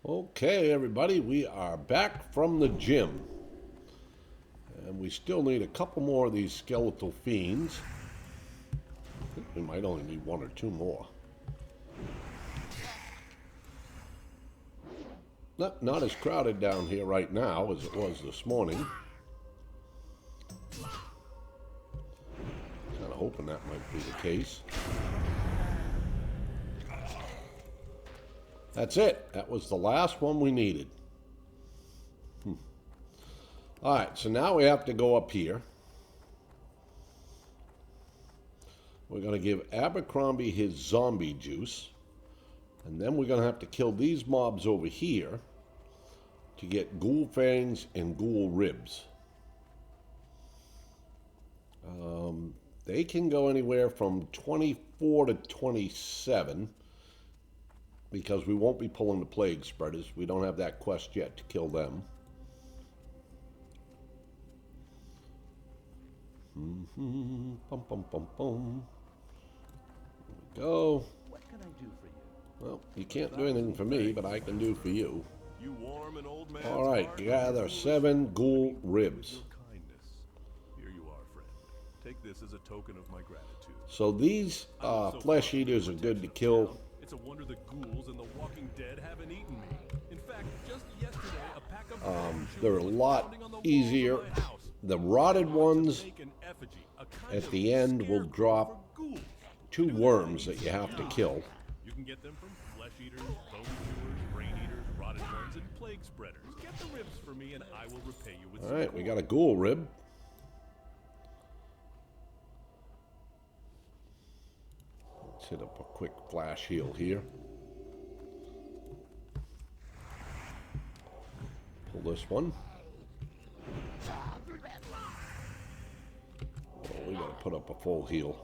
Okay, everybody, we are back from the gym. And we still need a couple more of these skeletal fiends. I think we might only need one or two more. Not as crowded down here right now as it was this morning. Kind of hoping that might be the case. That's it. That was the last one we needed. All right, so now we have to go up here. We're going to give Abercrombie his zombie juice. And then we're going to have to kill these mobs over here to get ghoul fangs and ghoul ribs. They can go anywhere from 24 to 27 because we won't be pulling the plague spreaders. We don't have that quest yet to kill them. Bum, bum, bum, bum. There we go. What can I do for you? Well, you can't do anything for me, but I can do for you. You warm an old man's All right, heart gather 7 ghoul ribs. your kindness. Here you are, friend. Take this as a token of my gratitude. So these flesh eaters are good to kill. It's a wonder the ghouls and the walking dead haven't eaten me. In fact, just yesterday, a pack of They're a lot easier. The rotted ones at the end will drop 2 worms that you have to kill. You can get them from flesh eaters, bone chewers, brain eaters, rotted ones, and plague spreaders. Get the ribs for me, and I will repay you with All right, we got a ghoul rib. Let's hit up a quick flash heal here. Pull this one. Oh, we got to put up a full heal.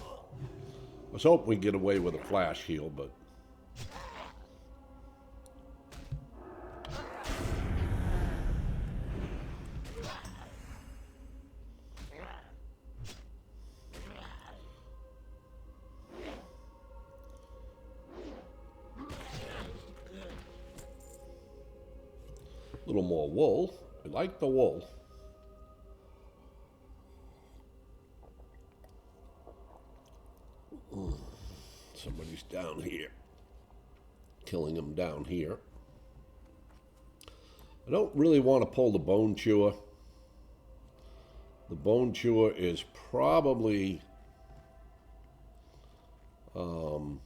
I was hoping we'd get away with a flash heal, but... a little more wool. I like the wool. Somebody's down here. Killing them down here. I don't really want to pull the bone chewer. The bone chewer is probably what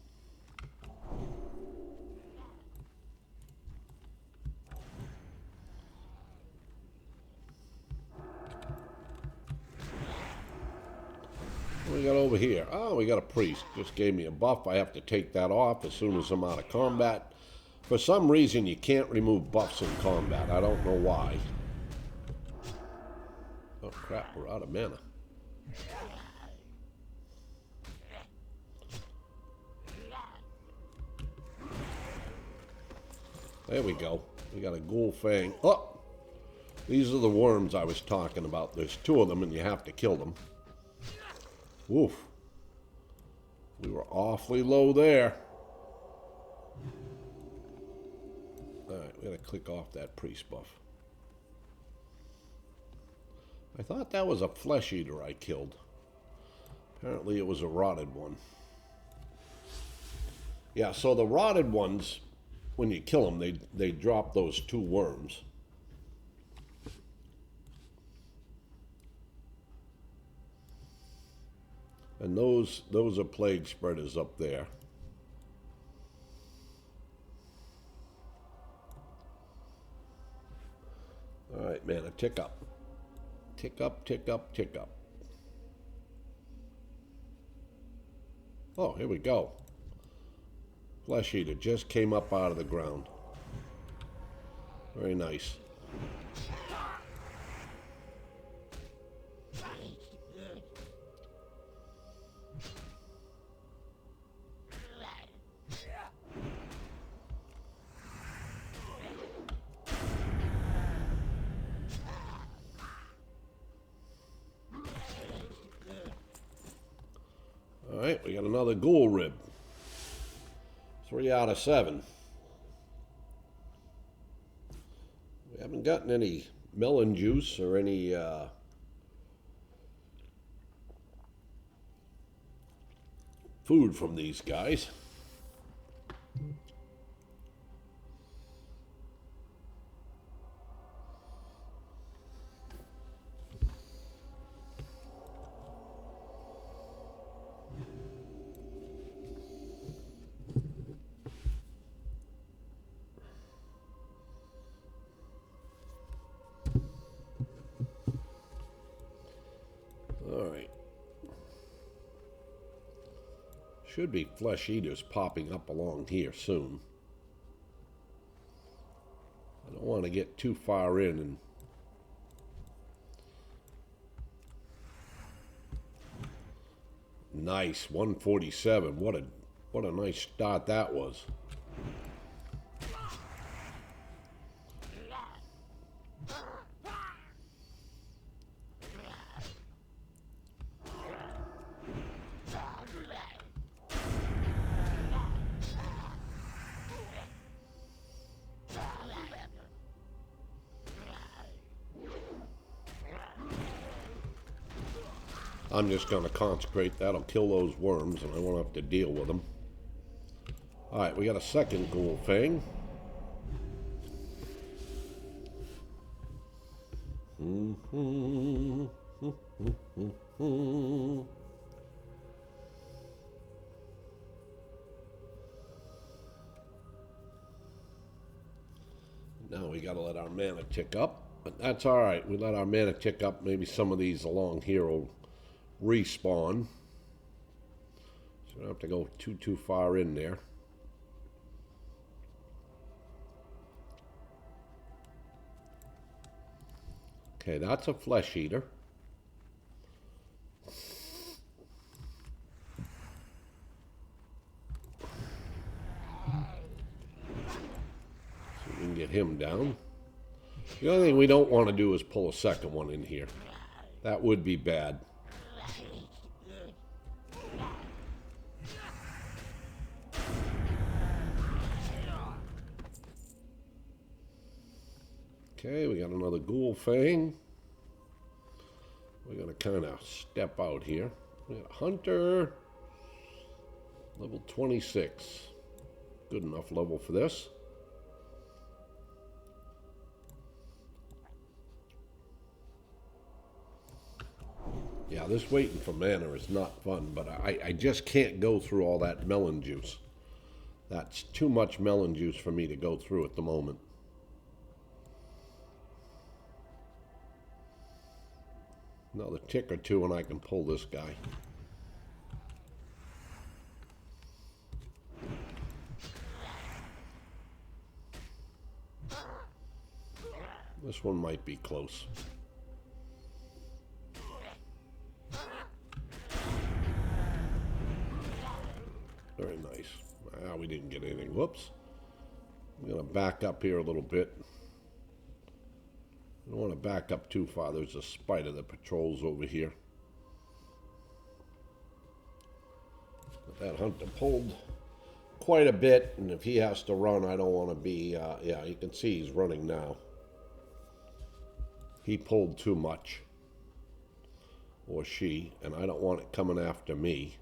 we got over here? Oh, we got a priest. Just gave me a buff. I have to take that off as soon as I'm out of combat. For some reason, you can't remove buffs in combat. I don't know why. Oh, crap. We're out of mana. There we go. We got a ghoul fang. Oh! These are the worms I was talking about. There's 2 of them, and you have to kill them. Oof. We were awfully low there. Alright, we gotta click off that priest buff. I thought that was a flesh eater I killed. Apparently it was a rotted one. Yeah, so the rotted ones, when you kill them, they drop those 2 worms. And those are plague spreaders up there. All right, man, a tick up. Tick up, tick up, tick up. Oh, here we go. Flesh eater just came up out of the ground. Very nice. All right, we got another ghoul rib. 3 out of 7. Haven't gotten any melon juice or any food from these guys. All right. Should be flesh eaters popping up along here soon. I don't want to get too far in and nice 147. What a nice start that was. I'm just going to consecrate. That'll kill those worms, and I won't have to deal with them. All right, we got a second ghoul fang. Now we got to let our mana tick up, but that's all right. We let our mana tick up. Maybe some of these along here will respawn. So we don't have to go too far in there. Okay, that's a flesh eater. So we can get him down. The only thing we don't want to do is pull a second one in here. That would be bad. Okay, we got another ghoul fang. We're going to kind of step out here. We got a hunter, level 26. Good enough level for this. Yeah, this waiting for mana is not fun, but I just can't go through all that melon juice. That's too much melon juice for me to go through at the moment. Another tick or two and I can pull this guy. This one might be close. Very nice. Ah, we didn't get anything. Whoops. I'm going to back up here a little bit. I don't want to back up too far. There's a spider that patrols over here. But that hunter pulled quite a bit, and if he has to run, I don't want to be... yeah, you can see he's running now. He pulled too much. Or she, and I don't want it coming after me.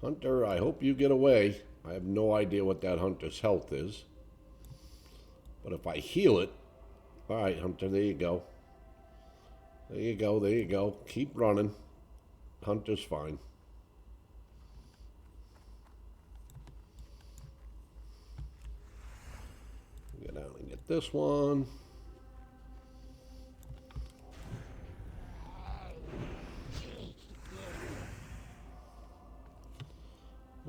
Hunter, I hope you get away. I have no idea what that hunter's health is. But if I heal it... Alright, Hunter, there you go. There you go, there you go. Keep running. Hunter's fine. Get down and get this one.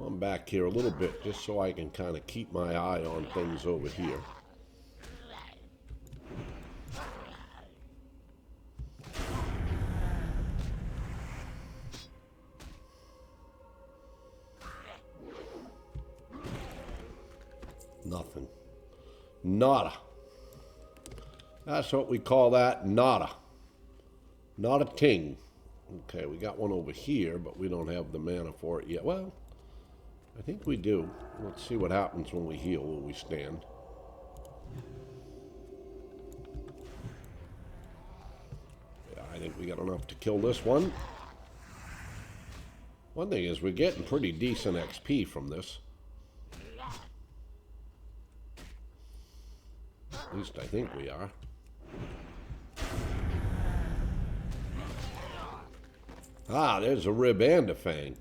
I'm back here a little bit just so I can kind of keep my eye on things over here. Nothing. Nada. That's what we call that, nada. Not a ting. Okay, we got one over here, but we don't have the mana for it yet. Well, I think we do. Let's see what happens when we heal, where we stand. think we got enough to kill this one. One thing is we're getting pretty decent XP from this. At least I think we are. Ah, there's a rib and a fang.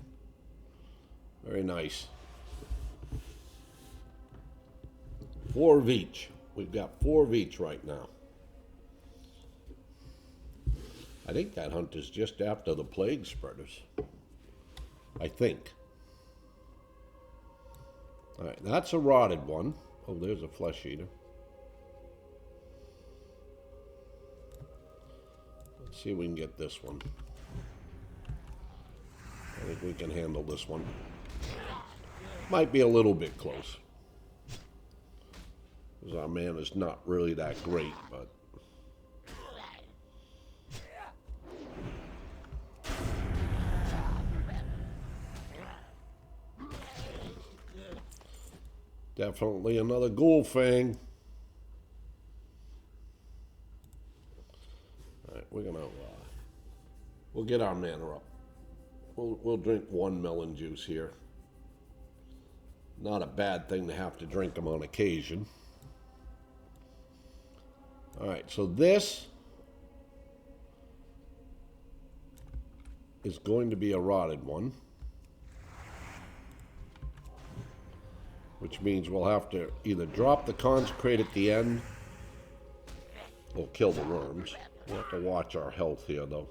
Very nice. 4 of each. We've got 4 of each right now. I think that hunt is just after the plague spreaders. I think. Alright, that's a rotted one. Oh, there's a flesh eater. Let's see if we can get this one. I think we can handle this one. Might be a little bit close. Because our man is not really that great, but... Definitely another ghoul fang. Alright, we're gonna... we'll get our mana up. We'll drink 1 melon juice here. Not a bad thing to have to drink them on occasion. Alright, so this is going to be a rotted one. Which means we'll have to either drop the consecrate at the end or kill the worms. We'll have to watch our health here, though.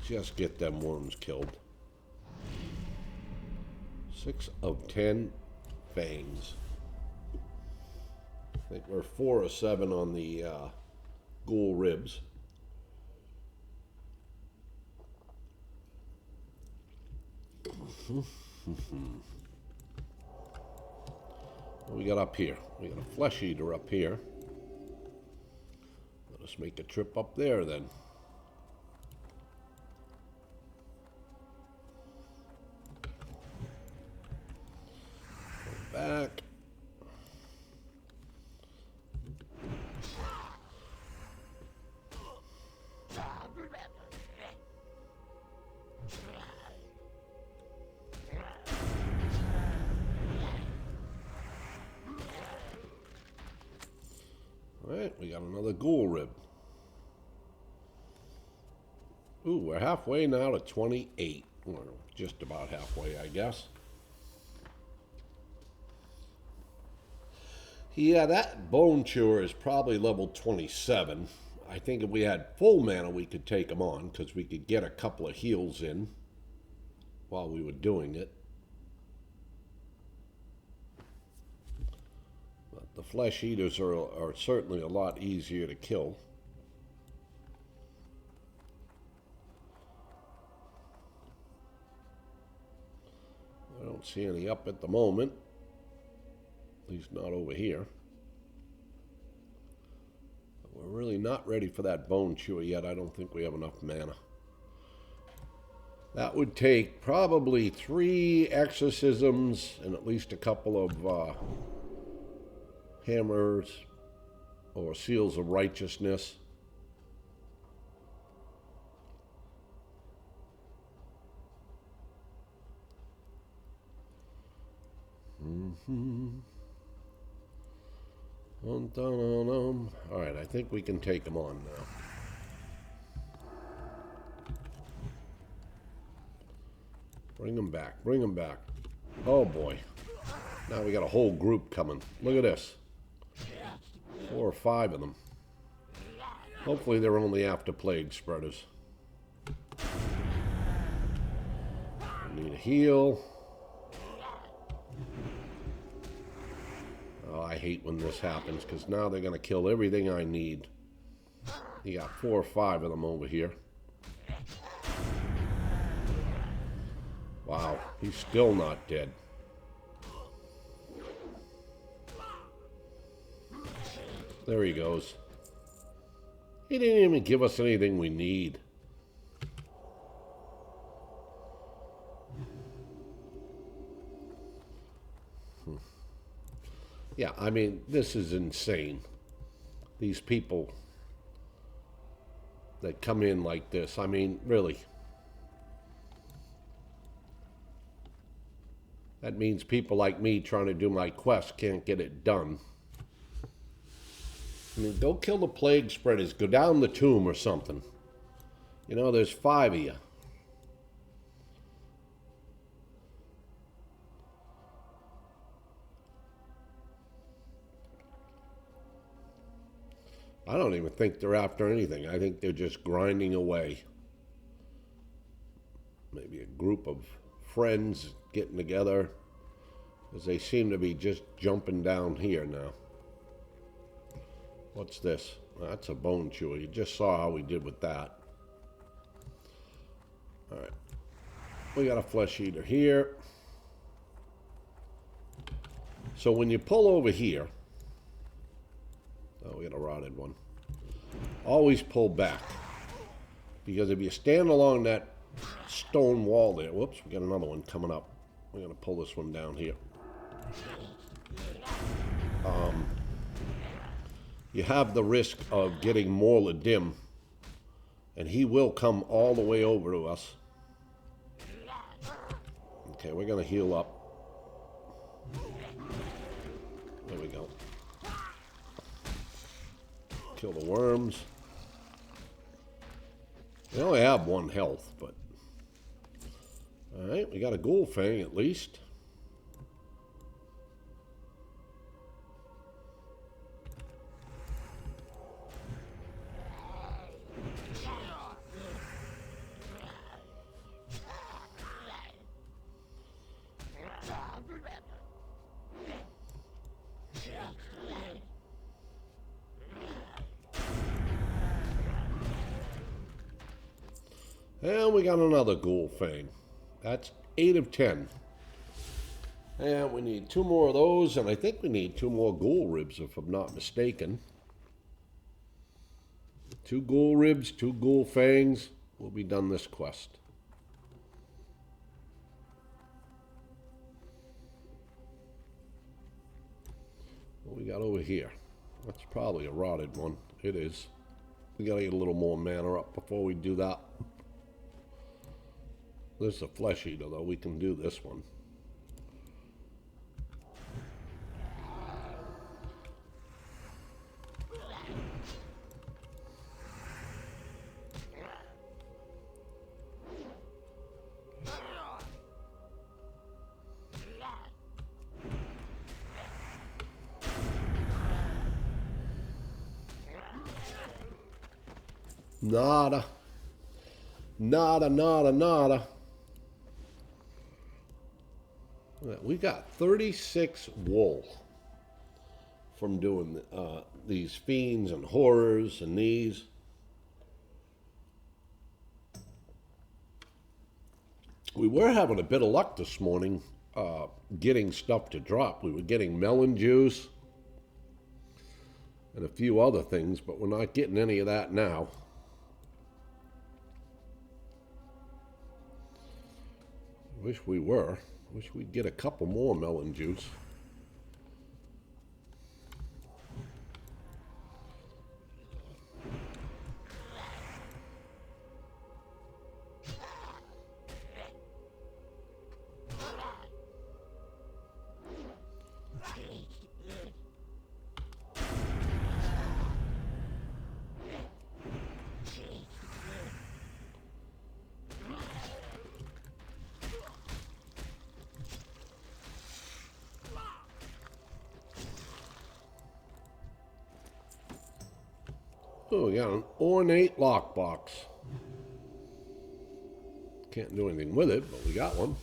Just get them worms killed. 6 of 10 fangs. I think we're 4 of 7 on the ghoul ribs. What we got up here? We got a flesh eater up here. Let us make a trip up there then. Back. Alright, we got another ghoul rib. Ooh, we're halfway now to 28. Or just about halfway, I guess. Yeah, that bone chewer is probably level 27. I think if we had full mana, we could take him on, because we could get a couple of heals in while we were doing it. But the flesh eaters are certainly a lot easier to kill. I don't see any up at the moment. At least not over here. But we're really not ready for that bone chewer yet. I don't think we have enough mana. That would take probably 3 exorcisms and at least a couple of hammers or seals of righteousness. Alright, I think we can take them on now. Bring them back, bring them back. Oh boy. Now we got a whole group coming. Look at this. 4 or 5 of them. Hopefully they're only after plague spreaders. I need a heal. Oh, I hate when this happens, because now they're going to kill everything I need. You got 4 or 5 of them over here. Wow, he's still not dead. There he goes. He didn't even give us anything we need. Yeah, I mean, this is insane. These people that come in like this, I mean, really. That means people like me trying to do my quest can't get it done. I mean, go kill the plague spreaders. Go down the tomb or something. You know, there's 5 of you. I don't even think they're after anything. I think they're just grinding away. Maybe a group of friends getting together, because they seem to be just jumping down here now. What's this? That's a bone chewer. You just saw how we did with that. All right. We got a flesh eater here. So when you pull over here, oh, we got a rotted one. Always pull back. Because if you stand along that stone wall there, whoops, we got another one coming up. We're going to pull this one down here. You have the risk of getting Morla dim, and he will come all the way over to us. Okay, we're going to heal up. There we go. Kill the worms. We only have 1 health, but... Alright, we got a ghoul fang at least. And we got another ghoul fang. That's 8 of 10. And we need 2 more of those, and I think we need 2 more ghoul ribs, if I'm not mistaken. 2 ghoul ribs, 2 ghoul fangs. We'll be done this quest. What we got over here? That's probably a rotted one. It is. We gotta get a little more mana up before we do that. This is a flesh eater, though. We can do this one. Nada. Nada, nada, nada. We got 36 wool from doing these fiends and horrors and these. We were having a bit of luck this morning getting stuff to drop. We were getting melon juice and a few other things, but we're not getting any of that now. Wish we were. Wish we'd get a couple more melon juice. Oh, we got an ornate lockbox. Can't do anything with it, but we got one.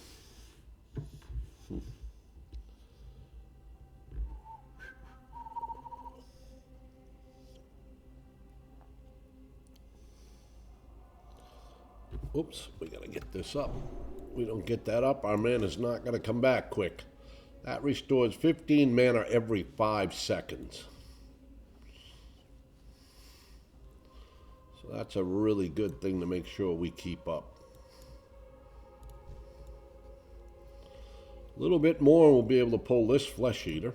Oops, we gotta get this up. We don't get that up, our mana's not gonna come back quick. That restores 15 mana every 5 seconds. So that's a really good thing to make sure we keep up. A little bit more, we'll be able to pull this flesh eater.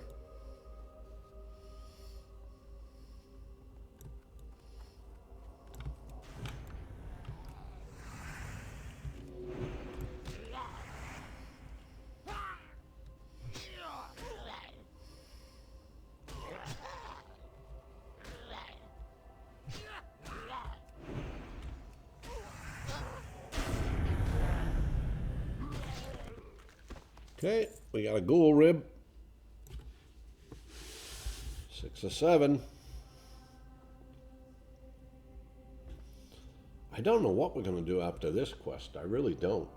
Okay, we got a ghoul rib. 6 or 7. I don't know what we're going to do after this quest. I really don't.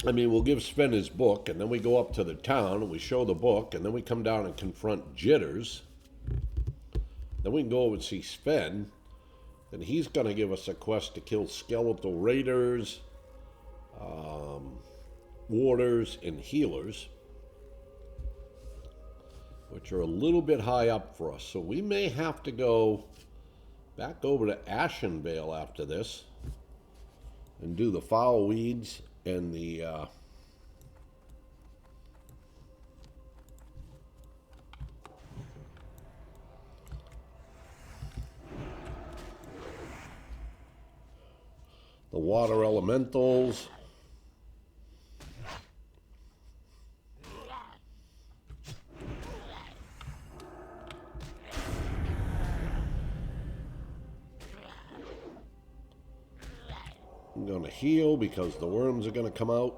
I mean, we'll give Sven his book, and then we go up to the town, and we show the book, and then we come down and confront Jitters. Then we can go over and see Sven, and he's going to give us a quest to kill skeletal raiders, warders, and healers, which are a little bit high up for us. So we may have to go back over to Ashenvale after this and do the foul weeds and the water elementals. I'm going to heal because the worms are going to come out.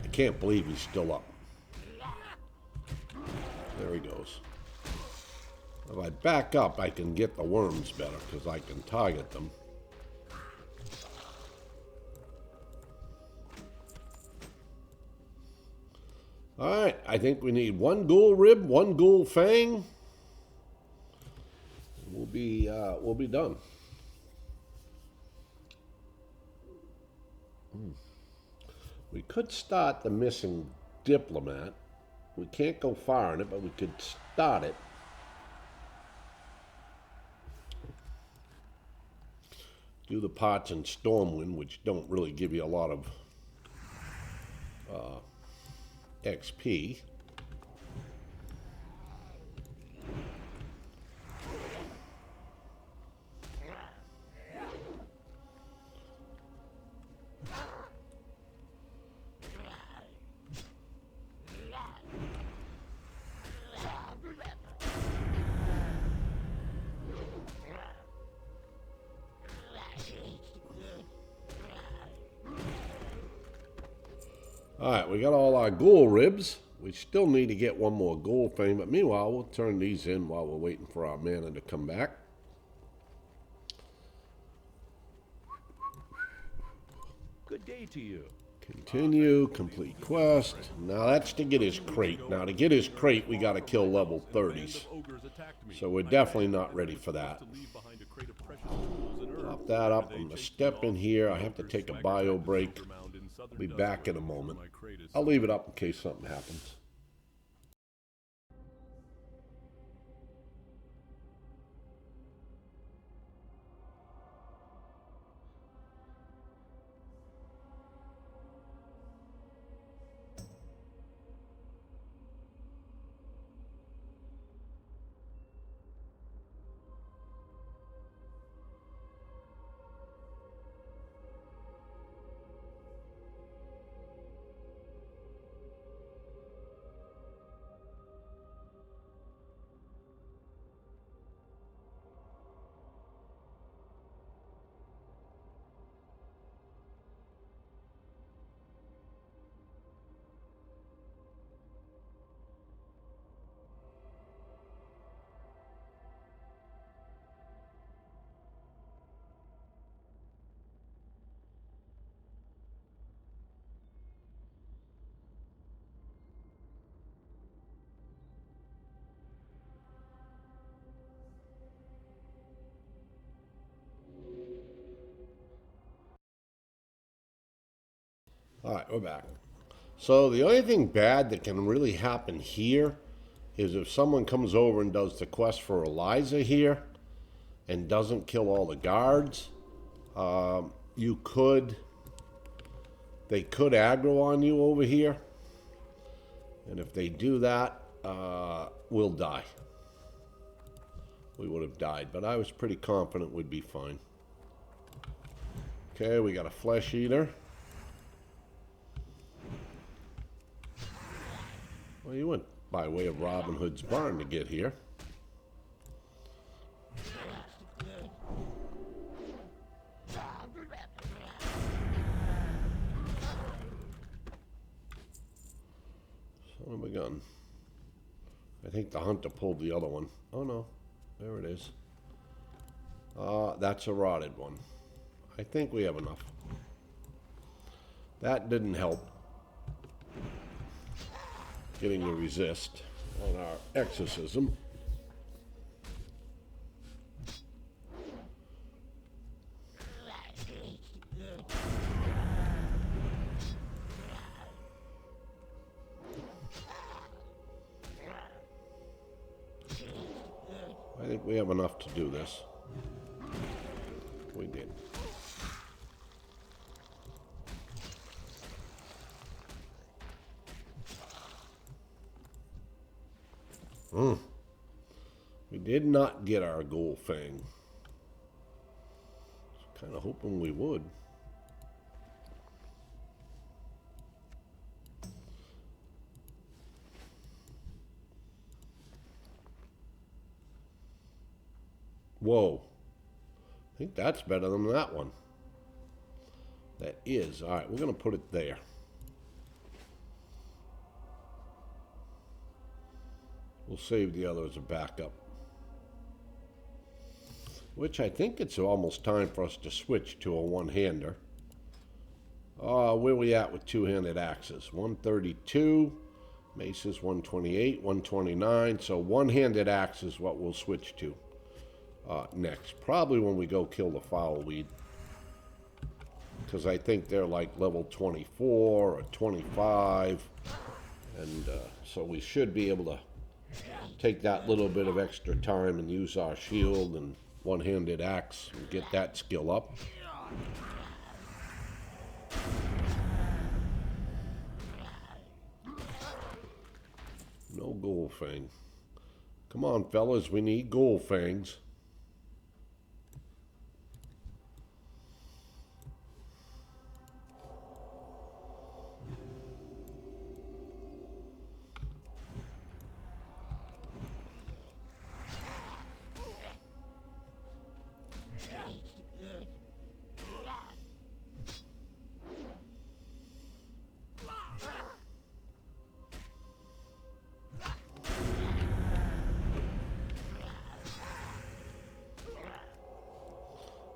I can't believe he's still up. There he goes. If I back up, I can get the worms better because I can target them. All right, I think we need 1 ghoul rib, 1 ghoul fang. We'll be done. We could start the missing diplomat. We can't go far in it, but we could start it. Do the pots in Stormwind, which don't really give you a lot of XP. All right, we got all our ghoul ribs. We still need to get 1 more ghoul fang, but meanwhile, we'll turn these in while we're waiting for our mana to come back. Good day to you. Continue, complete quest. Now that's to get his crate. Now to get his crate, we got to kill level 30s. So we're definitely not ready for that. Pop that up. I'm going to step in here. I have to take a bio break. I'll be back in a moment. I'll leave it up in case something happens. All right, we're back. So the only thing bad that can really happen here is if someone comes over and does the quest for Eliza here and doesn't kill all the guards, they could aggro on you over here. And if they do that, we'll die. We would have died, but I was pretty confident we'd be fine. Okay, we got a flesh eater. Well, you went by way of Robin Hood's barn to get here. gun. I think the hunter pulled the other one. Oh no, there it is. That's a rotted one. I think we have enough. That didn't help. Getting a resist on our exorcism. I think we have enough to do this. We did. We did not get our gold fang. Kind of hoping we would. Whoa. I think that's better than that one. That is. All right, we're going to put it there. We'll save the other as a backup. Which I think it's almost time for us to switch to a one-hander. Where we at with two-handed axes? 132. Maces 128, 129. So one-handed axe is what we'll switch to next. Probably when we go kill the foul weed. Because I think they're like level 24 or 25. And so we should be able to take that little bit of extra time and use our shield and one-handed axe and get that skill up. No gold fang. Come on, fellas, we need gold fangs.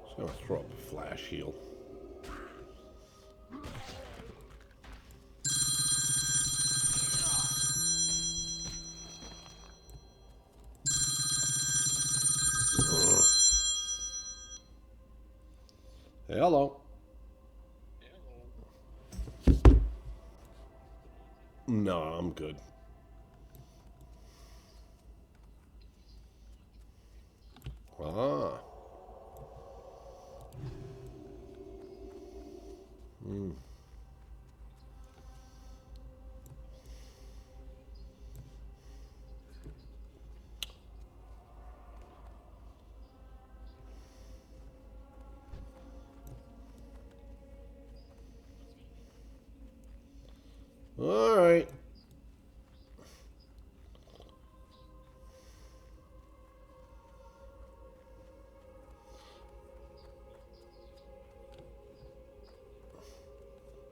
Just gonna throw up a flash heal. Hello. No, I'm good. Ah. All right.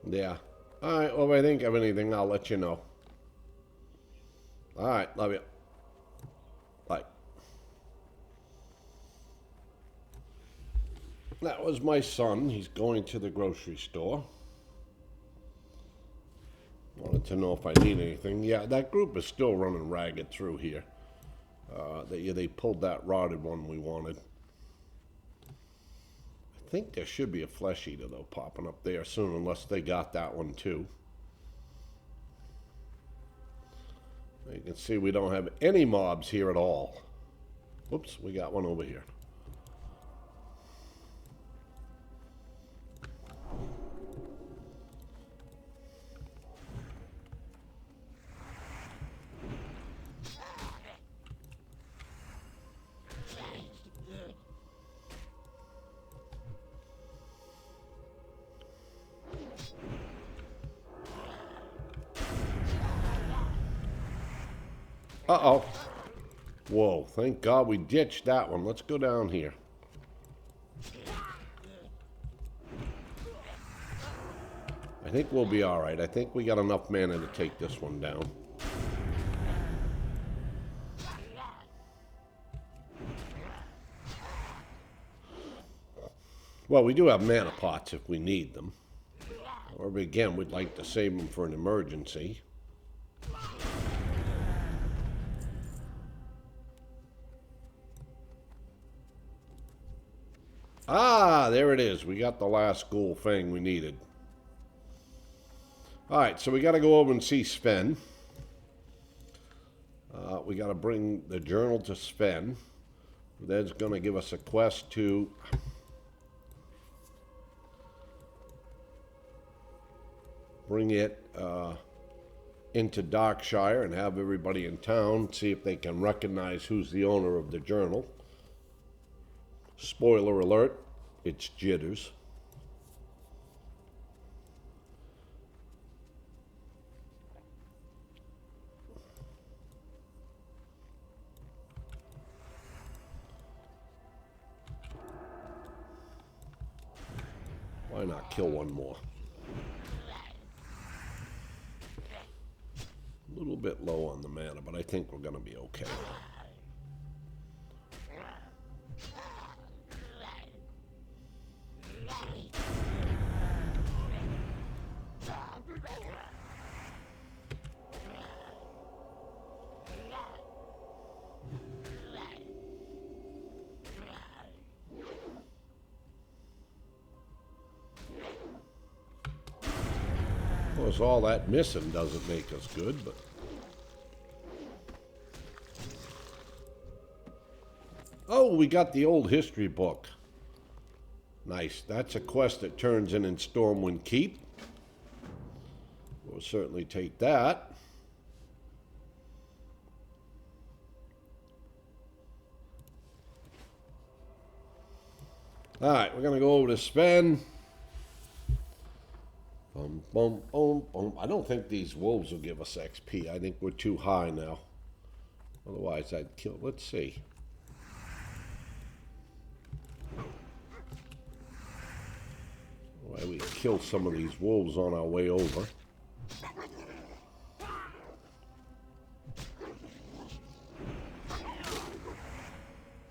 Yeah. All right. Well, if I think of anything, I'll let you know. All right. Love you. Bye. That was my son. He's going to the grocery store. Wanted to know if I need anything. Yeah, that group is still running ragged through here. They pulled that rotted one we wanted. I think there should be a flesh eater, though, popping up there soon, unless they got that one, too. You can see we don't have any mobs here at all. Whoops, we got one over here. Uh-oh. Whoa, thank God we ditched that one. Let's go down here. I think we'll be all right. I think we got enough mana to take this one down. Well, we do have mana pots if we need them. Or again, we'd like to save them for an emergency. Ah, there it is. We got the last ghoul thing we needed. Alright, so we got to go over and see Sven. We got to bring the journal to Sven. That's going to give us a quest to bring it into Darkshire and have everybody in town see if they can recognize who's the owner of the journal. Spoiler alert, it's Jitters. Why not kill one more? A little bit low on the mana, but I think we're going to be okay. Of course, all that missing doesn't make us good, but... Oh, we got the old history book. Nice. That's a quest that turns in Stormwind Keep. We'll certainly take that. Alright, we're going to go over to Sven. Boom, boom, boom, boom. I don't think these wolves will give us XP. I think we're too high now. Otherwise, I'd kill. Let's see. Why we kill some of these wolves on our way over.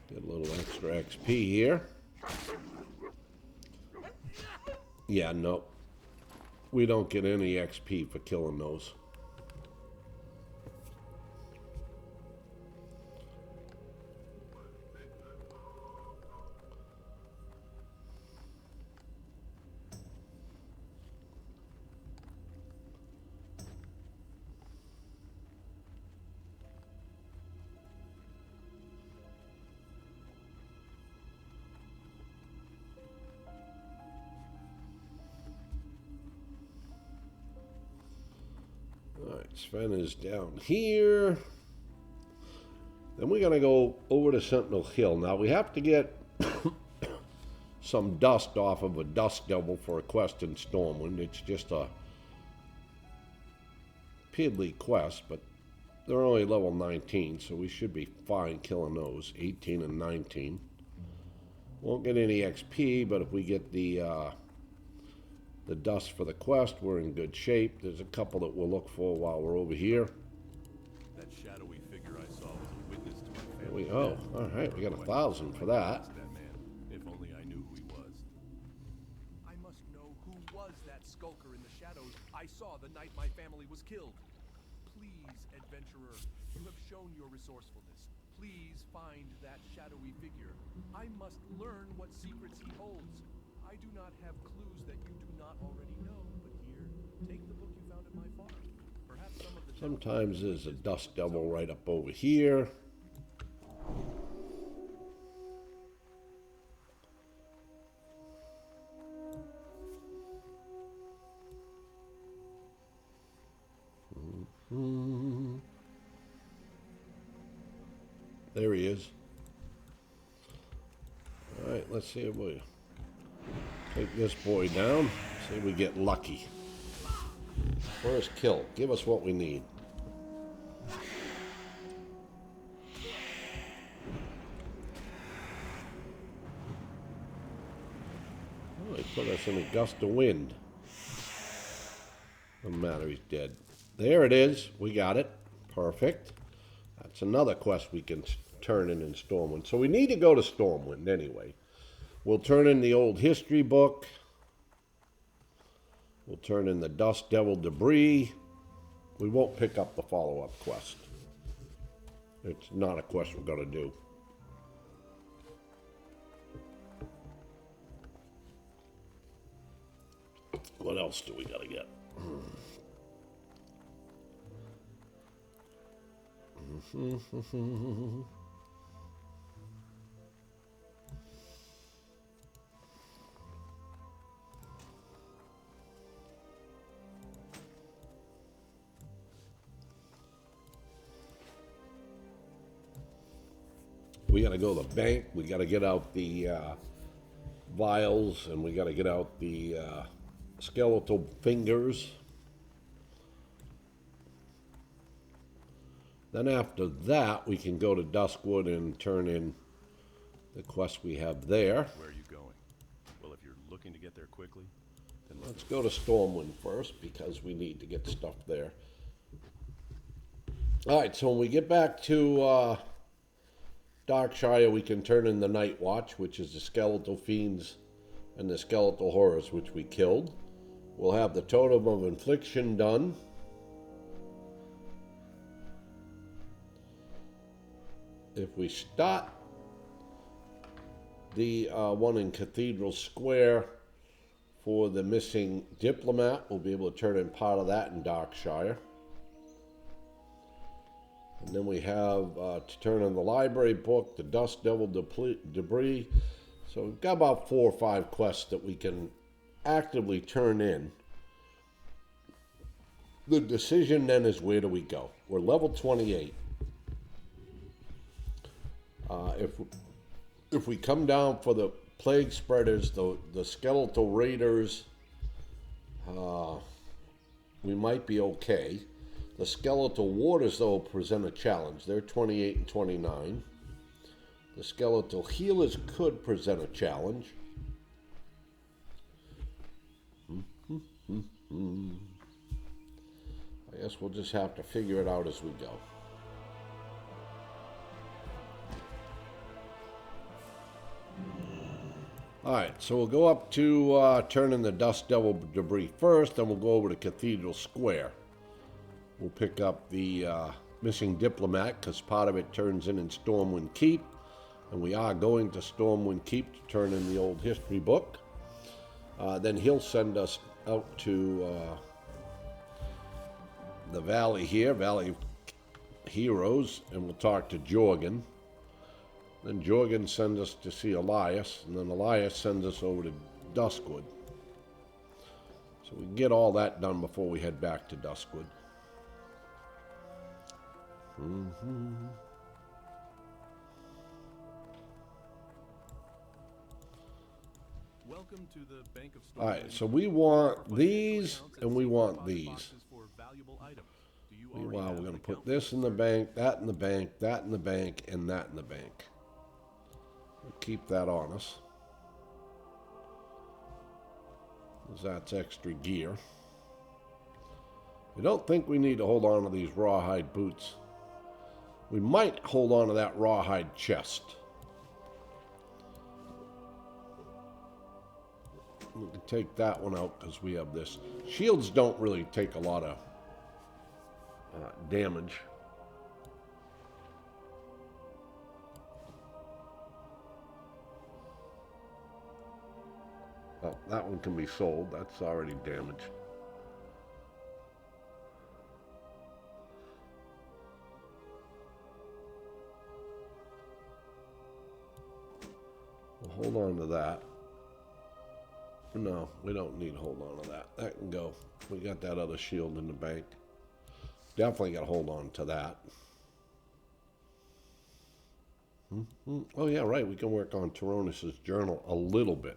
Get a little extra XP here. Yeah, no. We don't get any XP for killing those. Sven is down here. Then we're going to go over to Sentinel Hill. Now we have to get some dust off of a Dusk Devil for a quest in Stormwind. It's just a piddly quest, but they're only level 19, so we should be fine killing those. 18 and 19. Won't get any XP, but if we get the dust for the quest, we're in good shape. There's a couple that we'll look for while we're over here. That shadowy figure I saw was a witness to my family. Oh, all right, we got 1,000 for that. That man, if only I knew who he was. I must know who was that skulker in the shadows I saw the night my family was killed. Please, adventurer, you have shown your resourcefulness. Please find that shadowy figure. I must learn what secrets he holds. I do not have clues that you do not already know, but here, take the book you found at my farm. Perhaps some of the Sometimes there's a Dusk Devil right up over here. There he is. All right, let's see if we take this boy down. See if we get lucky. First kill. Give us what we need. Oh, he put us in a gust of wind. Doesn't matter, he's dead. There it is. We got it. Perfect. That's another quest we can turn in Stormwind. So we need to go to Stormwind anyway. We'll turn in the old history book. We'll turn in the Dust Devil debris. We won't pick up the follow-up quest. It's not a quest we're going to do. What else do we got to get? We got to go to the bank. We got to get out the vials, and we got to get out the skeletal fingers. Then after that, we can go to Duskwood and turn in the quest we have there. Where are you going? Well, if you're looking to get there quickly, then Let's go to Stormwind first, because we need to get stuff there. Alright, so when we get back to Darkshire, we can turn in the Night Watch, which is the skeletal fiends and the skeletal horrors, which we killed. We'll have the Totem of Infliction done. If we start the one in Cathedral Square for the missing diplomat, we'll be able to turn in part of that in Darkshire. And then we have to turn in the library book, the Dust Devil debris. So we've got about 4 or 5 quests that we can actively turn in. The decision then is, where do we go? We're level 28. If we come down for the plague spreaders, the skeletal raiders, we might be okay. The skeletal warders, though, present a challenge. They're 28 and 29. The skeletal healers could present a challenge. I guess we'll just have to figure it out as we go. Alright, so we'll go up to turn in the Dust Devil debris first, then we'll go over to Cathedral Square. We'll pick up the missing diplomat, because part of it turns in Stormwind Keep, and we are going to Stormwind Keep to turn in the old history book. Then he'll send us out to the valley here, Valley of Heroes, and we'll talk to Jorgen. Then Jorgen sends us to see Elias, and then Elias sends us over to Duskwood. So we can get all that done before we head back to Duskwood. Welcome to the Bank of Stormwind. Alright, so we want these, and we want these. Meanwhile, we're going to put this in the bank, that in the bank, that in the bank, and that in the bank. We'll keep that on us, because that's extra gear. I don't think we need to hold on to these rawhide boots. We might hold on to that rawhide chest. We can take that one out because we have this. Shields don't really take a lot of damage. Well, that one can be sold. That's already damaged. We'll hold on to that. No, we don't need to hold on to that. That can go. We got that other shield in the bank. Definitely got to hold on to that. Oh, yeah, right. We can work on Tyronis' journal a little bit.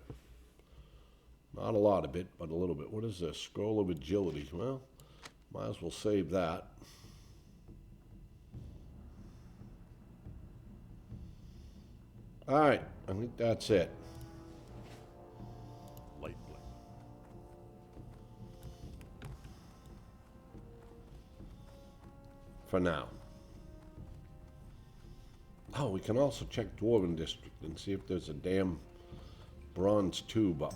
Not a lot of it, but a little bit. What is this? Scroll of Agility. Well, might as well save that. All right. I think that's it. light blink. For now. Oh, we can also check Dwarven District and see if there's a damn bronze tube up.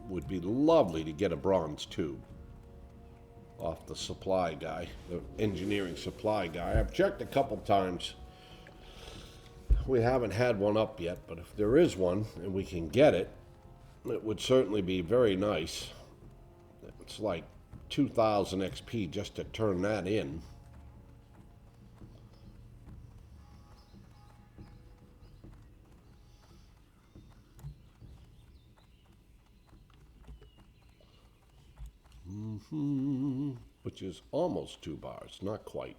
Would be lovely to get a bronze tube off the supply guy, the engineering supply guy. I've checked a couple times. We haven't had one up yet, but if there is one and we can get it, it would certainly be very nice. It's like 2,000 XP just to turn that in. Which is almost 2 bars, not quite.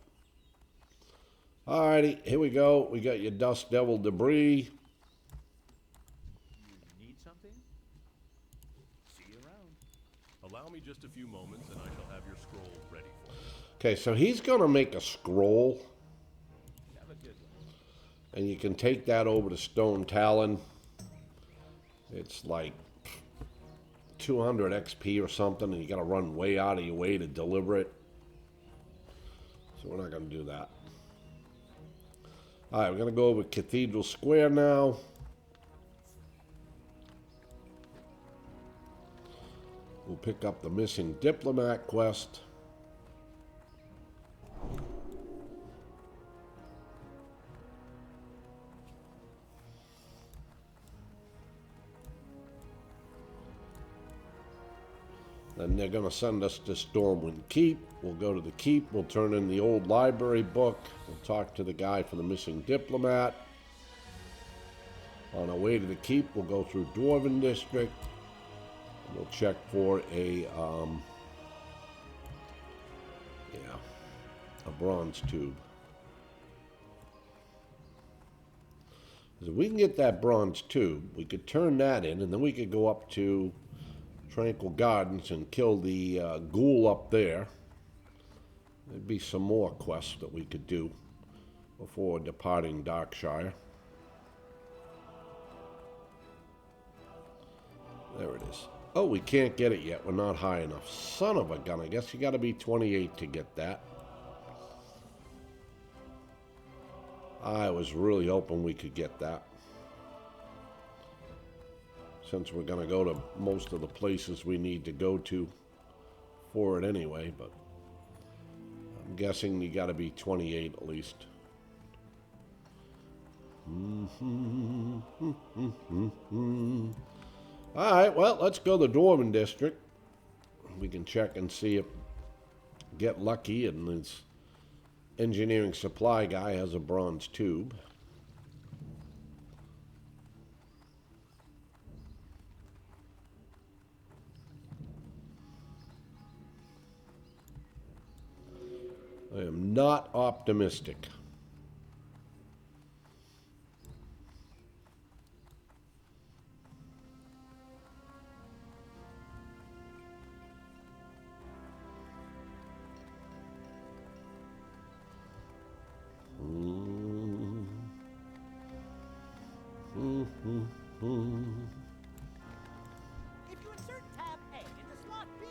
Alrighty, here we go. We got your Dust Devil debris. You need something? See you around. Allow me just a few moments and I shall have your scroll ready for you. Okay, so he's gonna make a scroll. Have a good one. And you can take that over to Stone Talon. It's like 200 XP or something, and you gotta run way out of your way to deliver it. So we're not gonna do that. Alright, we're gonna go over Cathedral Square now. We'll pick up the missing diplomat quest. Then they're going to send us to Stormwind Keep. We'll go to the Keep. We'll turn in the old library book. We'll talk to the guy for the missing diplomat. On our way to the Keep, we'll go through Dwarven District. We'll check for a bronze tube. So if we can get that bronze tube, we could turn that in, and then we could go up to Tranquil Gardens and kill the ghoul up there. There'd be some more quests that we could do before departing Darkshire. There it is. Oh, we can't get it yet. We're not high enough. Son of a gun. I guess you got to be 28 to get that. I was really hoping we could get that, since we're going to go to most of the places we need to go to for it anyway, but I'm guessing you got to be 28 at least. Alright, well, let's go to the Dwarven District. We can check and see if get lucky and this engineering supply guy has a bronze tube. I am not optimistic. If you insert tab A into slot B,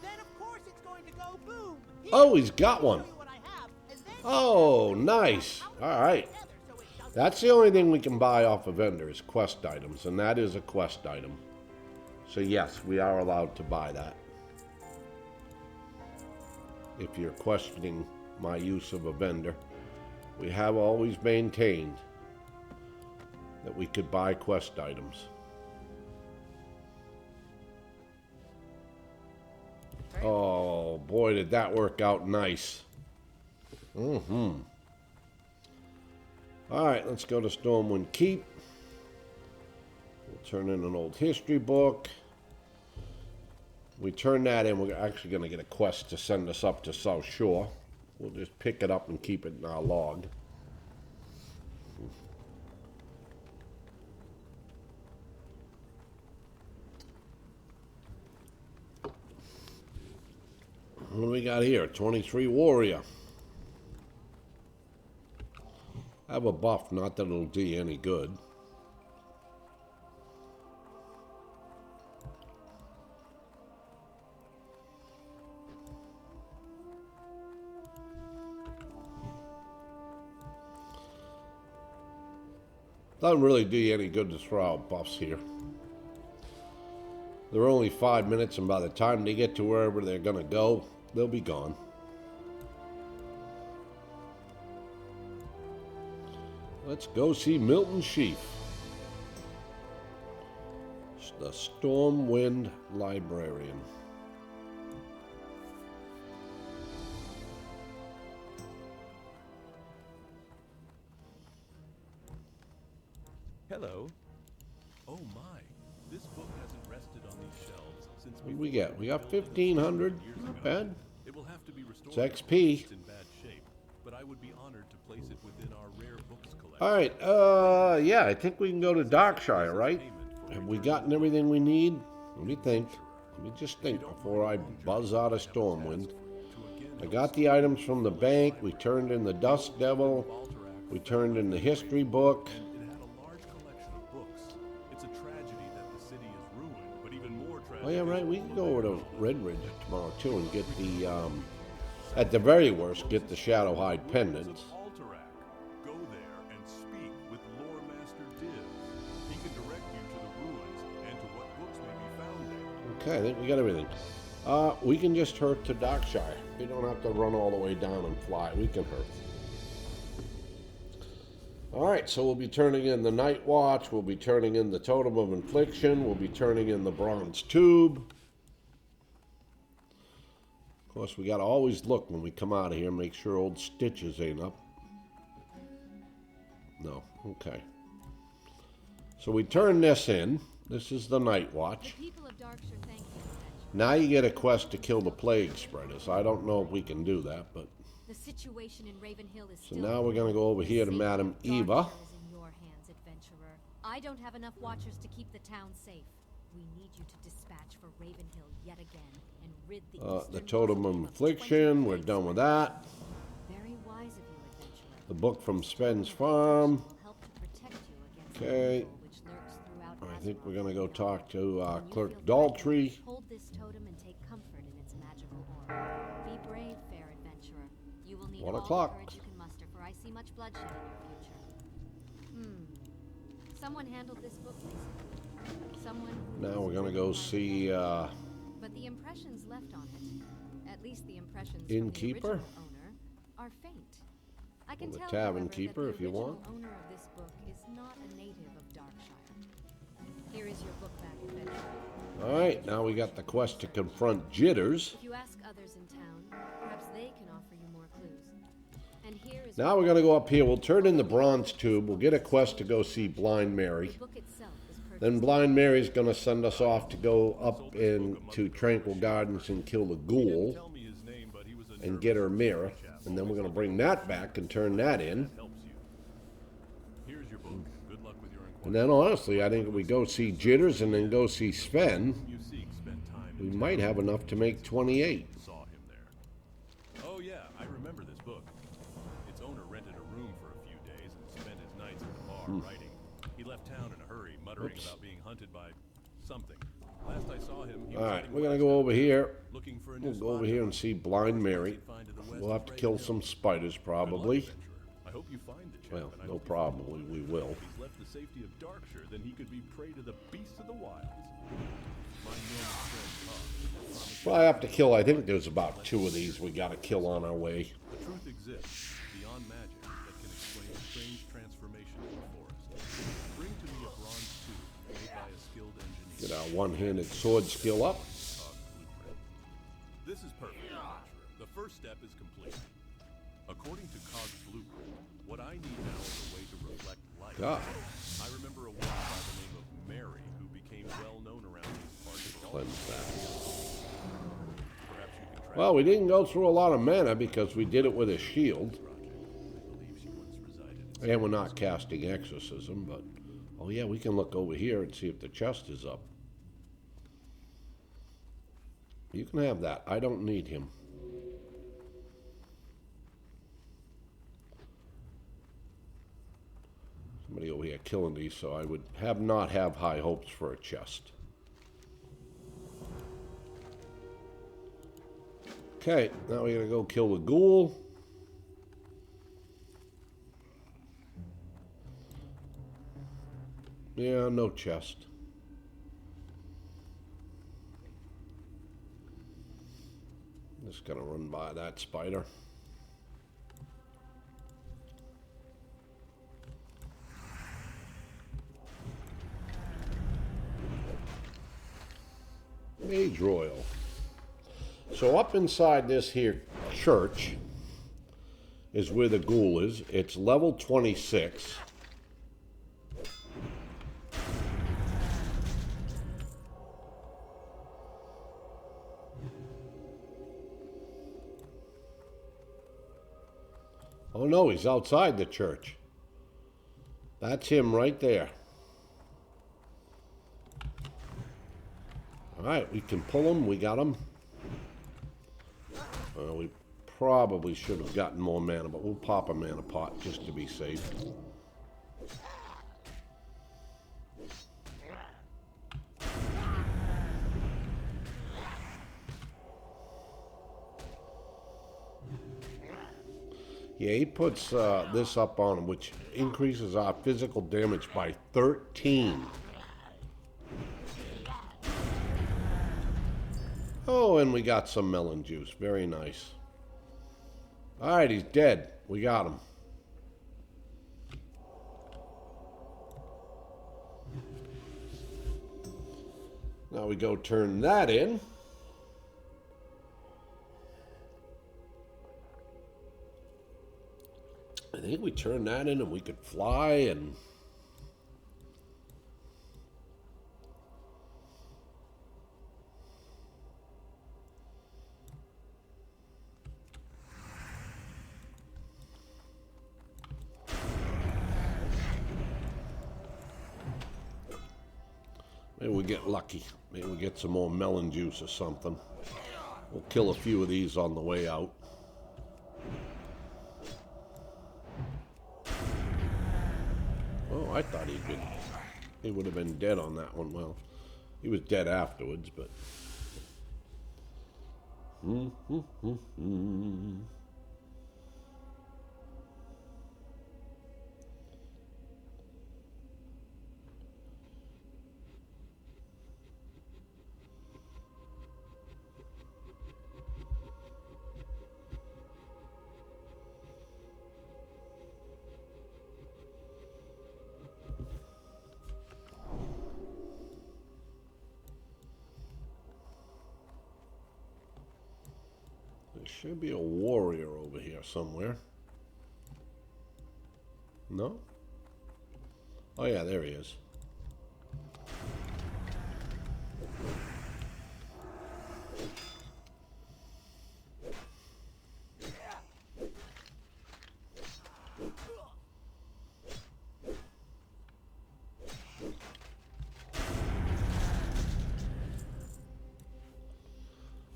then of course it's going to go boom. Oh, he's got one. Show you what I have, and then Oh, nice. All right. That's the only thing we can buy off a vendor is quest items, and that is a quest item. So yes, we are allowed to buy that. If you're questioning my use of a vendor, we have always maintained that we could buy quest items. Oh boy, did that work out nice. Alright, let's go to Stormwind Keep. We'll turn in an old history book. We turn that in, we're actually going to get a quest to send us up to South Shore. We'll just pick it up and keep it in our log. What do we got here? 23 Warrior. I have a buff, not that it'll do you any good. Doesn't really do you any good to throw out buffs here. They're only 5 minutes, and by the time they get to wherever they're gonna go, they'll be gone. Let's go see Milton Sheaf, the Stormwind Librarian. Hello. Oh my, this book hasn't rested on these shelves since What do we get? We got 1,500. Not bad. It will have to be restored. It's XP. It's in bad shape, but I would be honored to place it within our rare books collection. All right. Yeah, I think we can go to Darkshire, right? Have we gotten everything we need? Let me think. Let me just think before I buzz out of Stormwind. I got the items from the bank. We turned in the Dusk Devil. We turned in the history book. It had a large collection of books. It's a tragedy that the city is ruined, but even more tragic. Oh yeah, right. We can go over to Red Ridge tomorrow too and get the, at the very worst, get the Shadowhide pendants. Go there and speak with Lore Master Div. He can direct you to the ruins and to what books may be found there. Okay, I think we got everything. We can just hurt to Darkshire. We don't have to run all the way down and fly. We can hurt. Alright, so we'll be turning in the Night Watch. We'll be turning in the Totem of Infliction. We'll be turning in the Bronze Tube. Of course, we got to always look when we come out of here, make sure old Stitches ain't up. No, okay. So we turn this in. This is the Night Watch. The people of Darkshire thank you. Now you get a quest to kill the plague spreaders. I don't know if we can do that, but... The situation in Ravenhill is So still... now we're going to go over here to Madam Eva. Darkshire is in your hands, adventurer. I don't have enough watchers to keep the town safe. We need you to dispatch for Ravenhill yet again and rid the The eastern Totem of mausoleum Infliction. 20 We're done with that. Very wise of you, adventurer. The book from Sven's Farm. Will help to protect you against Okay. the evil which lurks throughout I think we're Azeroth. going to go talk to When you Clerk feel Daltrey. threatened, hold this totem and take comfort in its magical aura. Be brave, fair adventurer. You will need 1 all o'clock. the courage you can muster, for I see much bloodshed in your future. Someone handled this book recently. Someone who Now knows we're going to where go it see but the impressions left on it, at least the impressions Innkeeper? from the original owner, are faint. I can the tell, tavern however, keeper, that if you the want. original owner of this book is not a native of Darkshire. Here is your book back, adventurer. All right, now we got the quest to confront Jitters. If you ask others in town, perhaps they can offer you more clues. And here is Now we're going to go up here. We'll turn in the Bronze Tube. We'll get a quest to go see Blind Mary. the book itself is purchased. Then Blind Mary's going to send us off to go up into Tranquil Gardens and kill the ghoul Tell me his name, but he was a and get her mirror. And then we're going to bring that back and turn that in. helps you. Here's your book. Good luck with your inquiry. And then honestly, I think if we go see Jitters and then go see Sven, You seek spend time we in might have enough to make 28. saw him there. Oh yeah, I remember this book. Its owner rented a room for a few days and spent his nights at the bar writing. He left town in a hurry, muttering Oops. about being hunted by something. Last I saw him, he All was right, heading we're going to west, go over here. looking for a We'll new go over spot here to and see Blind Mary. find to the west We'll have of to kill Ravenhill. some spiders Good luck, probably. adventurer. I hope you find the chap, Well, and I no hope you problem. find him. We will. If he's left the safety of Darkshire, then he could be prey to the beasts of the wilds. My normal friend Todd. Well, I have to kill, I think there's about 2 of these we got to kill on our way. The truth exists beyond magic that can explain strange transformations in the forest. Bring to me a bronze tube made by a skilled engineer. Get our one-handed sword skill up. Cog's blueprint. This is perfect, adventurer. The first step is complete. According to Cog's blueprint, what I need now is a way to reflect light. God. I remember a woman by the name of Mary who became well known around these parts. Cleanse that. Perhaps you can track Well, we didn't go through a lot of mana because we did it with a shield. project. I believe she once resided in And we're not casting exorcism, but... Oh yeah, we can look over here and see if the chest is up. You can have that. I don't need him. Somebody over here killing these, so I would not have high hopes for a chest. Okay, now we're gonna go kill the ghoul. Yeah, no chest. Just gonna run by that spider. Mage Royal. So up inside this here church is where the ghoul is. It's level 26. Oh no, he's outside the church. That's him right there. Alright, we can pull him. We got him. We probably should have gotten more mana, but we'll pop a mana pot just to be safe. Yeah, he puts this up on him, which increases our physical damage by 13. Oh, and we got some melon juice. Very nice. All right, he's dead. We got him. Now we go turn that in. I think we turn that in and we could fly and... Maybe we get lucky. Maybe we get some more melon juice or something. We'll kill a few of these on the way out. Oh, I thought he would have been dead on that one. Well, he was dead afterwards, but... There should be a warrior over here somewhere. No? Oh yeah, there he is.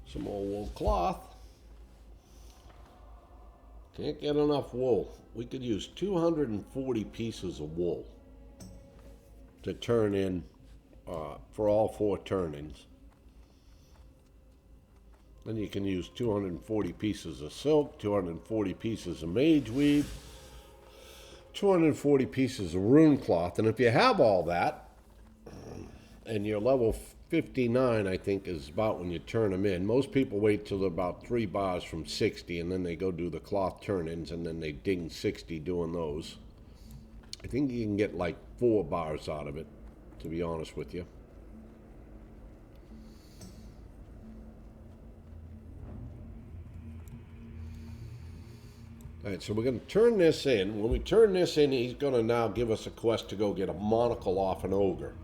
Some more wool cloth. Can't get enough wool. We could use 240 pieces of wool to turn in for all 4 turn-ins. Then you can use 240 pieces of silk, 240 pieces of mage weave, 240 pieces of rune cloth. And if you have all that, and you're level 59, I think, is about when you turn them in. Most people wait till they're about 3 bars from 60, and then they go do the cloth turn-ins, and then they ding 60 doing those. I think you can get like 4 bars out of it, to be honest with you. All right, so we're going to turn this in. When we turn this in, he's going to now give us a quest to go get a monocle off an ogre.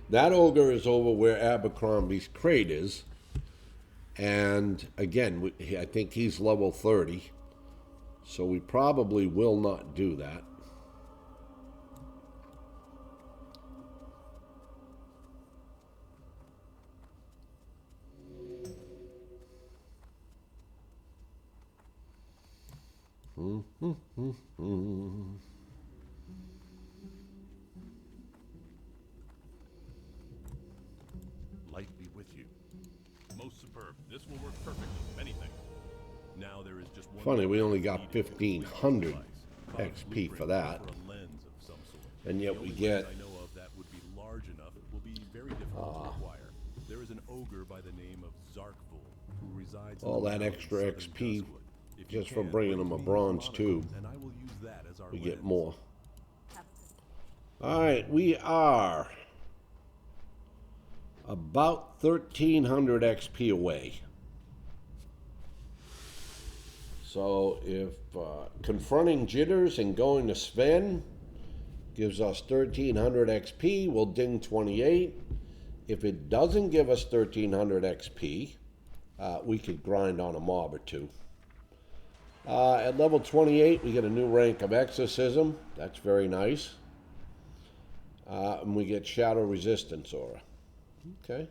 That ogre is over where Abercrombie's crate is. And again, I think he's level 30. So we probably will not do that. Light be with you. Most superb. This will work perfectly. Many things. Now there is just one. Funny, we only got 1,500 XP for that. And yet we get... I know of that would be large enough. It will be very difficult to acquire. There is There's an ogre by the name of Zarkvul who resides All in the that mountains extra southern XP Duskwood. If you just for can, bringing bring him a me his bronze monocle, tube. and I will use that as our We get lens. more. Alright, we are about 1,300 XP away. So if confronting jitters and going to Sven gives us 1,300 XP, we'll ding 28. If it doesn't give us 1,300 XP, we could grind on a mob or two. At level 28, we get a new rank of Exorcism. That's very nice. And we get Shadow Resistance Aura. Okay.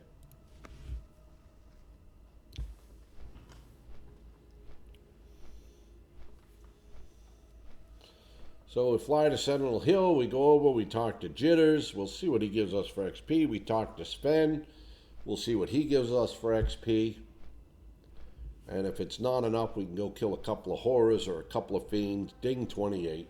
So we fly to Sentinel Hill, we go over, we talk to Jitters, we'll see what he gives us for XP. We talk to Sven, we'll see what he gives us for XP. And if it's not enough, we can go kill a couple of horrors or a couple of fiends. Ding 28.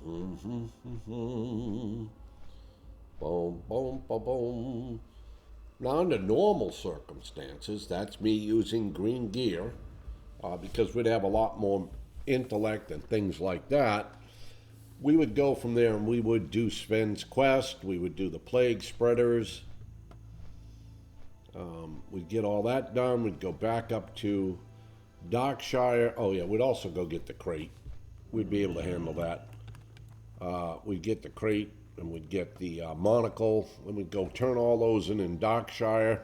Boom, boom, boom, boom. Now, under normal circumstances, that's me using green gear because we'd have a lot more intellect and things like that. We would go from there and we would do Sven's quest. We would do the plague spreaders. We'd get all that done. We'd go back up to Darkshire. Oh, yeah, we'd also go get the crate. We'd be able to handle that. We'd get the crate and we'd get the monocle. And we'd go turn all those in Darkshire.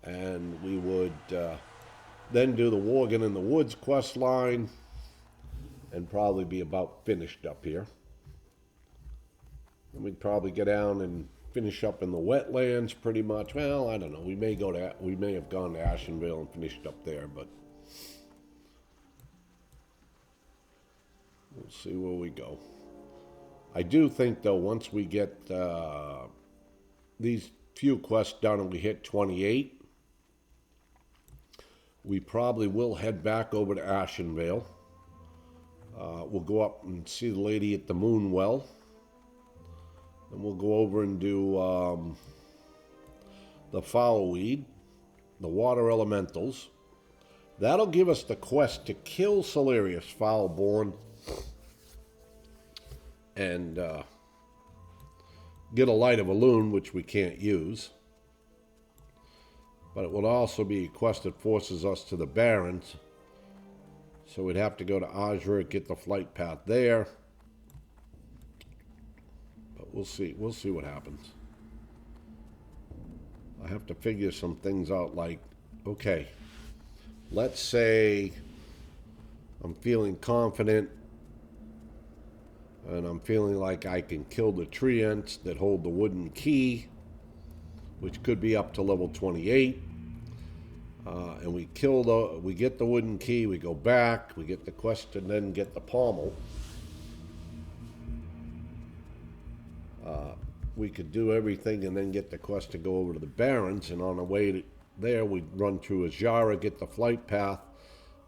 And we would then do the Worgen in the Woods quest line. And probably be about finished up here. And we'd probably get down and finish up in the wetlands pretty much. Well, I don't know. We may have gone to Ashenvale and finished up there, but we'll see where we go. I do think though, once we get these few quests done and we hit 28, we probably will head back over to Ashenvale. We'll go up and see the lady at the Moon Well. And we'll go over and do the Foulweed, the Water Elementals. That'll give us the quest to kill Solarius Foulborn and get a Light of Elune, which we can't use. But it will also be a quest that forces us to the Barrens. So we'd have to go to Azure, get the flight path there. But we'll see. We'll see what happens. I have to figure some things out like, okay, let's say I'm feeling confident and I'm feeling like I can kill the treants that hold the wooden key, which could be up to level 28. And we get the wooden key, we go back, we get the quest and then get the pommel. We could do everything and then get the quest to go over to the Barrens, and on our way there we'd run through Azara, get the flight path,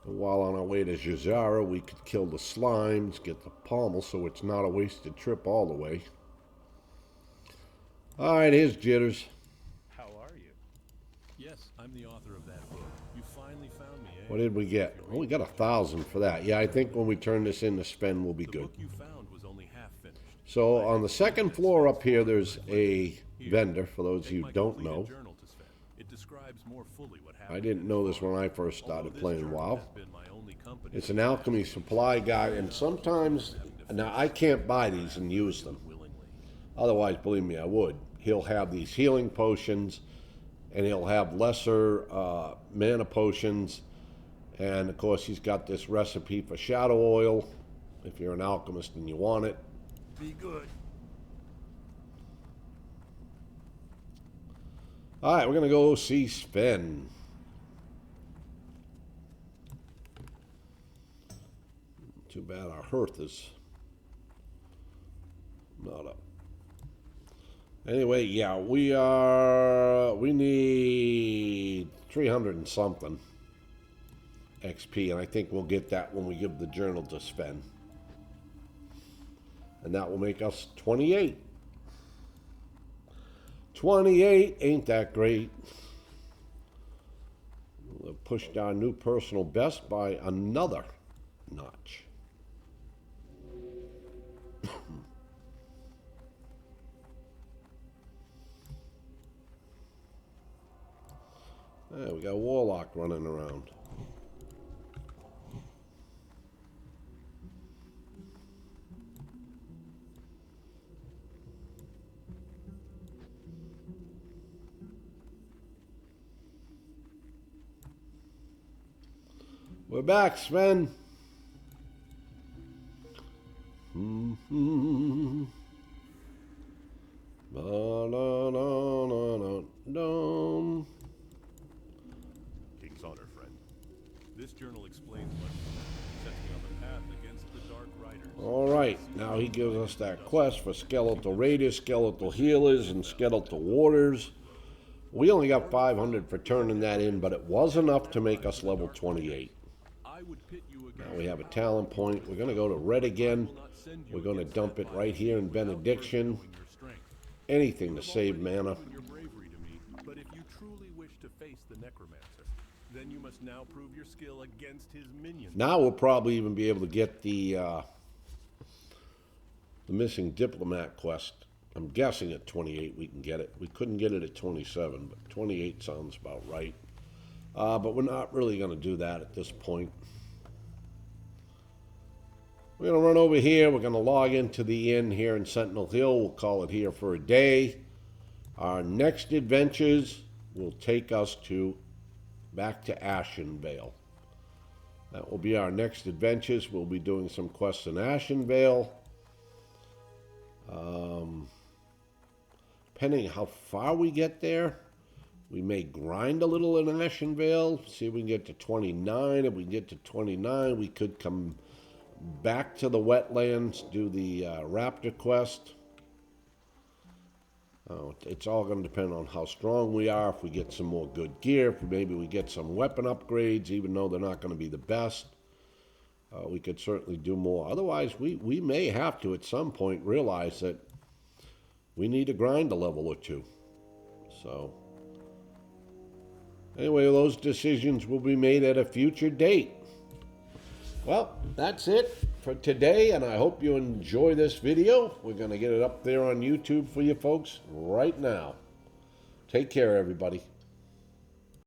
and while on our way to Azara we could kill the slimes, get the pommel, so it's not a wasted trip all the way. Alright, here's Jitters. How are you? Yes, I'm the author of that book. You finally found me, eh? What did we get? Oh, we got 1,000 for that. Yeah, I think when we turn this in to spend, we'll be The good. book you found was only half finished. So on the second floor up here, there's a vendor, for those of you who don't know. Journal to Sven. It describes more fully what happened. I didn't know this when I first Although started this playing journal WoW. has been my only company It's an alchemy supply guide, and sometimes, now I can't buy these and use them. willingly. Otherwise, believe me, I would. He'll have these healing potions, and he'll have lesser mana potions, and of course he's got this recipe for shadow oil, if you're an alchemist and you want it. Be good. Alright, we're gonna go see Sven. Too bad our hearth is not up. Anyway, yeah, we need 300 and something XP, and I think we'll get that when we give the journal to Sven. And that will make us 28. 28, ain't that great? We'll have pushed our new personal best by another notch. We got a warlock running around. We're back, Sven. King's Honor, friend. This journal explains much more. Sets me on the path against the Dark Riders. All right, now he gives us that quest for skeletal raiders, skeletal healers, and skeletal warders. We only got 500 for turning that in, but it was enough to make us level 28. Now we have a talent point. We're going to go to red again. We're going to dump it right here in Benediction. Anything to save mana. But if you truly wish to face the necromancer, then you must now prove your skill against his minions. Now we'll probably even be able to get the missing diplomat quest. I'm guessing at 28 we can get it. We couldn't get it at 27, but 28 sounds about right. But we're not really going to do that at this point. We're going to run over here. We're going to log into the inn here in Sentinel Hill. We'll call it here for a day. Our next adventures will take us back to Ashenvale. That will be our next adventures. We'll be doing some quests in Ashenvale. Depending how far we get there, we may grind a little in Ashenvale, see if we can get to 29. If we can get to 29, we could come back to the wetlands, do the raptor quest. It's all going to depend on how strong we are, if we get some more good gear, if maybe we get some weapon upgrades, even though they're not going to be the best. We could certainly do more. Otherwise, we may have to, at some point, realize that we need to grind a level or two. So, anyway, those decisions will be made at a future date. Well, that's it for today, and I hope you enjoy this video. We're going to get it up there on YouTube for you folks right now. Take care, everybody.